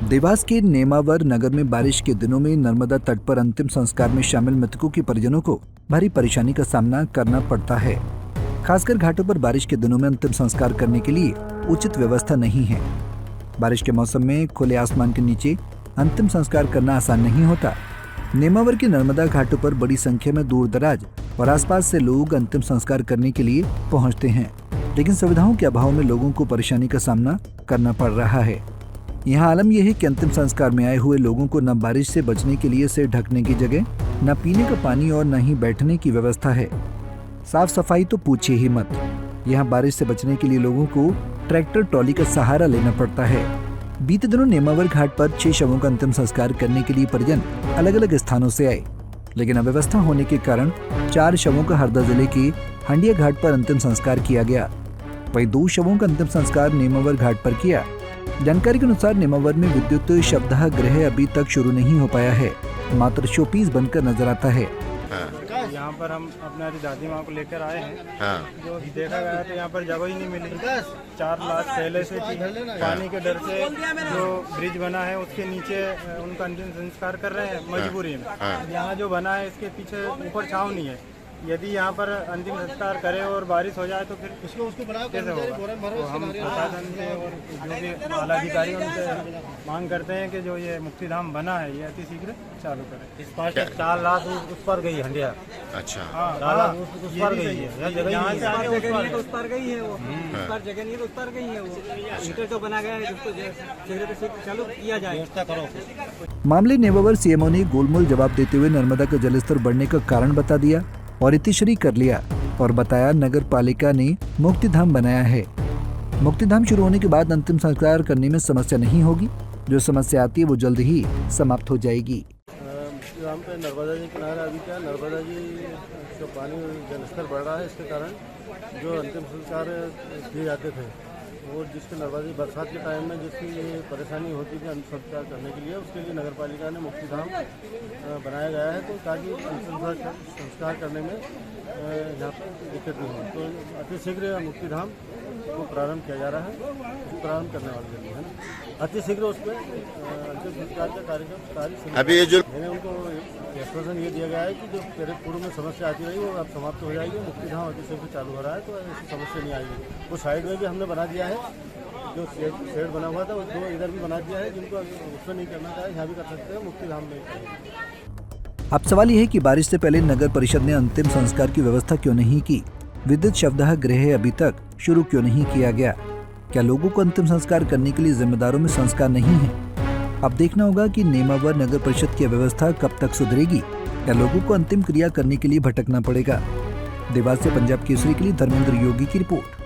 देवास के नेमावर नगर में बारिश के दिनों में नर्मदा तट पर अंतिम संस्कार में शामिल मृतकों के परिजनों को भारी परेशानी का सामना करना पड़ता है। खासकर घाटों पर बारिश के दिनों में अंतिम संस्कार करने के लिए उचित व्यवस्था नहीं है। बारिश के मौसम में खुले आसमान के नीचे अंतिम संस्कार करना आसान नहीं होता। नेमावर के नर्मदा घाटों पर बड़ी संख्या में दूर दराज और आसपास से लोग अंतिम संस्कार करने के लिए पहुंचते हैं, लेकिन सुविधाओं के अभाव में लोगों को परेशानी का सामना करना पड़ रहा है। यहाँ आलम यह है कि अंतिम संस्कार में आए हुए लोगों को न बारिश से बचने के लिए सिर ढकने की जगह, न पीने का पानी और न ही बैठने की व्यवस्था है। साफ सफाई तो पूछिए ही मत। यहाँ बारिश से बचने के लिए लोगों को ट्रैक्टर ट्रॉली का सहारा लेना पड़ता है। बीते दिनों नेमावर घाट पर 6 शवों का अंतिम संस्कार करने के लिए परिजन अलग अलग स्थानों से आए, लेकिन अव्यवस्था होने के कारण 4 शवों का हरदा जिले के हंडिया घाट पर अंतिम संस्कार किया गया। वहीं 2 शवों का अंतिम संस्कार नेमावर घाट पर किया। जानकारी के अनुसार नेमावर में विद्युत शवदाह गृह अभी तक शुरू नहीं हो पाया है, मात्र शोपीस बनकर नजर आता है। यहाँ पर हम अपने दादी माँ को लेकर आए हैं। जो देखा गया तो यहाँ पर जगह ही नहीं मिली। 4 लाख पहले से थी। पानी के डर से जो ब्रिज बना है उसके नीचे उनका अंतिम संस्कार कर रहे हैं मजबूरी में। यहाँ जो बना है इसके पीछे ऊपर छाँव नहीं है। यदि यहाँ पर अंतिम संस्कार करें और बारिश हो जाए तो फिर उसको कैसे होगा? तो हम प्रशासन से और जो भी आला अधिकारी उनसे मांग करते हैं कि जो ये मुक्तिधाम बना है ये अति शीघ्र चालू करें। इस पास 4 लाख उस पर गई हंडिया। अच्छा, उस पर गई है। यहाँ से आगे उस पर गई है वो, उस पर जगह नहीं है तो उस पर गई है वो। मीटर जो बना गया है जिसको शीघ्र से चालू किया जाए, व्यवस्था करो। मामले नेमावर सीएमओ ने गोलमोल जवाब देते हुए नर्मदा का जलस्तर बढ़ने का कारण बता दिया और इतिश्री कर लिया और बताया नगर पालिका ने मुक्तिधाम बनाया है। मुक्तिधाम शुरू होने के बाद अंतिम संस्कार करने में समस्या नहीं होगी। जो समस्या आती है वो जल्द ही समाप्त हो जाएगी। यहाँ पे नर्मदा जी किनारे अभी क्या नर्मदा जी जो पानी जलस्तर बढ़ रहा है, इसके कारण जो अंतिम संस्कार किए जाते थे और जिसके नर्मदा जी बरसात के टाइम में जिसकी ये परेशानी होती थी अंतिम संस्कार करने के लिए, उसके लिए नगर पालिका ने मुक्तिधाम बनाया गया है, तो ताकि अंतिम संस्कार करने में यहाँ पर दिक्कत नहीं हो। तो अति शीघ्र मुक्तिधाम को प्रारंभ किया जा रहा है। प्रारंभ करने वाले जल्दी है ना, अति शीघ्र उस पर अंतिम संस्कार का कार्यक्रम अभी ये जो मैंने उनको आश्वासन ये दिया गया है कि जो पहले पूर्व में समस्या आती रही वो अब समाप्त हो जाएगी। मुक्तिधाम अति शीघ्र चालू हो रहा है, तो ऐसी समस्या नहीं आएगी। वो साइड में भी हमने बना दिया है, जो शेड बना हुआ था वो 2 इधर भी बना दिया है। जिनको उसमें नहीं करना चाहे यहाँ भी कर सकते हैं, मुक्तिधाम में। अब सवाल यह है कि बारिश से पहले नगर परिषद ने अंतिम संस्कार की व्यवस्था क्यों नहीं की? विद्युत शवदाह गृह अभी तक शुरू क्यों नहीं किया गया? क्या लोगों को अंतिम संस्कार करने के लिए जिम्मेदारों में संस्कार नहीं है? अब देखना होगा कि नेमावर नगर परिषद की व्यवस्था कब तक सुधरेगी या लोगों को अंतिम क्रिया करने के लिए भटकना पड़ेगा। देवास से पंजाब केसरी के लिए धर्मेंद्र योगी की रिपोर्ट।